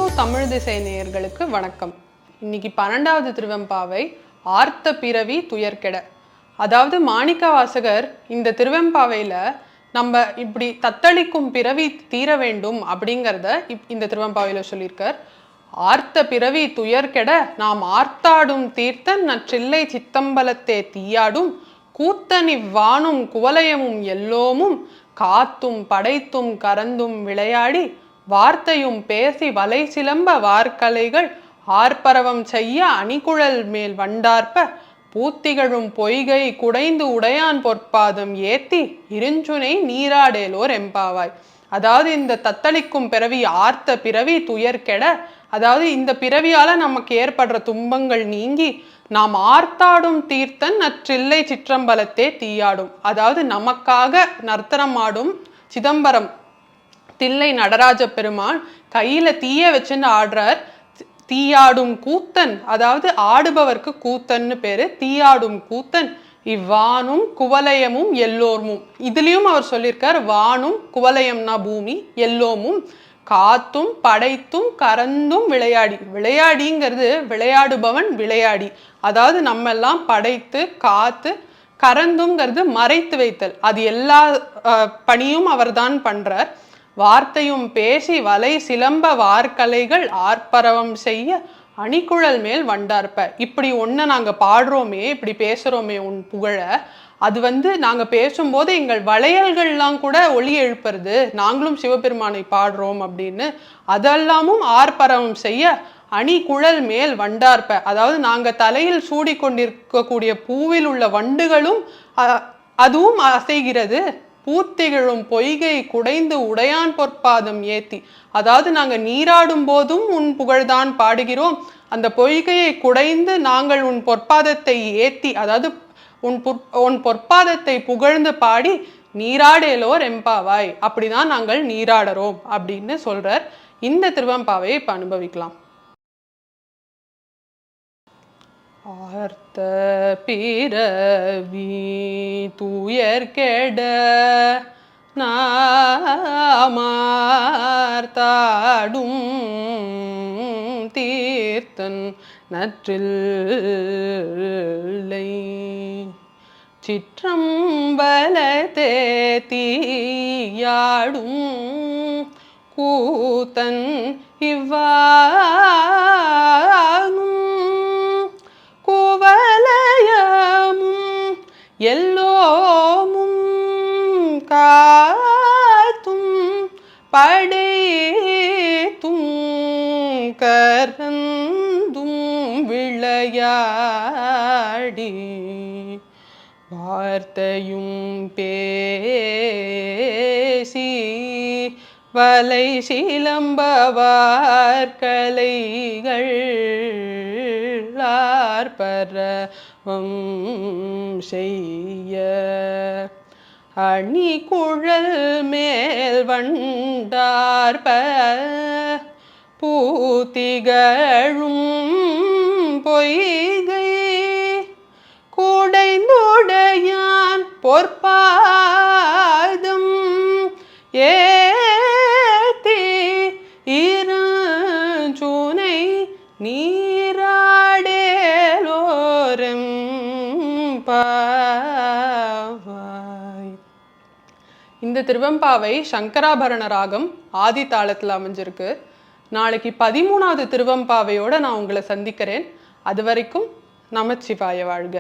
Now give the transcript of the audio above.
அன்பு தமிழ் திசை நேயர்களுக்கு வணக்கம். இன்னைக்கு 12வது திருவெம்பாவை ஆர்த்த பிறவி துயர்கெட. அதாவது மாணிக்க வாசகர் இந்த திருவெம்பாவையில நம்ம இப்படி தத்தளிக்கும் பிறவி தீர வேண்டும் அப்படிங்கிறத இந்த திருவெம்பாவையில சொல்லியிருக்கார். ஆர்த்த பிறவி துயர்கெட நாம் ஆர்த்தாடும் தீர்த்தன் நற்றில்லை சித்தம்பலத்தே தீயாடும் கூத்தனிவ் வானும் குவலயமும் எல்லோமும் காத்தும் படைத்தும் கரந்தும் விளையாடி வார்த்தையும் பேசி வலை சிலம்ப வார்கலைகள் ஆர்ப்பரவம் செய்ய அணிகுழல் மேல் வண்டார்ப்ப பூத்திகழும் பொய்கை குடைந்து உடையான் பொற்பாதம் ஏத்தி இருஞ்சுனை நீராடேலோர் எம்பாவாய். அதாவது இந்த தத்தளிக்கும் பிறவி ஆர்த்த பிறவி துயர்கெட, அதாவது இந்த பிறவியால நமக்கு ஏற்படுற துன்பங்கள் நீங்கி நாம் ஆர்த்தாடும் தீர்த்தன் நற்றில்லை சிற்றம்பலத்தே தீயாடும். அதாவது நமக்காக நர்த்தனம் ஆடும் சிதம்பரம் தில்லை நடராஜ பெருமான் கையில தீய வச்சுன்னு ஆடுறார். தீயாடும் கூத்தன், அதாவது ஆடுபவருக்கு கூத்தன்னு பேரு. தீயாடும் கூத்தன் இவ்வானும் குவலயமும் எல்லோர்மும், இதுலயும் அவர் சொல்லியிருக்கார். வானும் குவலயம்னா பூமி, எல்லோமும் காத்தும் படைத்தும் கரந்தும் விளையாடி. விளையாடிங்கிறது விளையாடுபவன் விளையாடி, அதாவது நம்ம எல்லாம் படைத்து காத்து, கரந்துங்கிறது மறைத்து வைத்தல். அது எல்லா பணியும் அவர்தான் பண்றார். வார்த்தையும் பேசி வலை சிலம்ப வார்கலைகள் ஆர்ப்பரவம் செய்ய அணிகுழல் மேல் வண்டார்ப்ப. இப்படி ஒன்று நாங்கள் பாடுறோமே, இப்படி பேசுகிறோமே உன் புகழ, அது நாங்கள் பேசும்போது எங்கள் வளையல்கள்லாம் கூட ஒளி எழுப்புறது, நாங்களும் சிவபெருமானை பாடுறோம் அப்படின்னு. அதெல்லாமும் ஆர்ப்பரவம் செய்ய அணிகுழல் மேல் வண்டார்ப்ப, அதாவது நாங்கள் தலையில் சூடி கொண்டிருக்கக்கூடிய பூவில் உள்ள வண்டுகளும் அதுவும் அசைகிறது. பூத்திகழும் பொய்கை குடைந்து உடையான் பொற்பாதம் ஏத்தி, அதாவது நாங்கள் நீராடும் போதும் உன் புகழ்தான் பாடுகிறோம். அந்த பொய்கையை குடைந்து நாங்கள் உன் பொற்பாதத்தை ஏத்தி, அதாவது உன் பொற்பாதத்தை புகழ்ந்து பாடி நீராடேலோர் எம்பாவாய், அப்படிதான் நாங்கள் நீராடுறோம் அப்படின்னு சொல்றார். இந்த திருவெம்பாவையை இப்ப அனுபவிக்கலாம். ஆர்த்த பிறவி துயர்கெட நாமார்த்தாடும் தீர்த்தன் நற்றில்லை சிற்றம்பலத்தே தீயாடும் கூத்தன் இவ்வானும் குவலயமும் எல்லோமும் காத்தும் படைத்தும் கரந்தும் விளையாடி வார்த்தையும் பேசி வலை சிலம்ப வார்கலைகள் ஆர்ப்பரவம் செய்ய அணிகுழல் மேல் வண்டார்ப்ப பூத்திகழும் பொய்கை குடைந்துடையான் பொற்பாதம் ஏத்தி இருஞ்சுனை நீராடேலோரும் பாவாய். இந்த திருவெம்பாவை சங்கராபரண ராகம் ஆதி தாளத்தில் அமைஞ்சிருக்கு. நாளைக்கு 13வது திருவெம்பாவையோட நான் உங்களை சந்திக்கிறேன். அது வரைக்கும் நமச்சிவாய வாழ்க.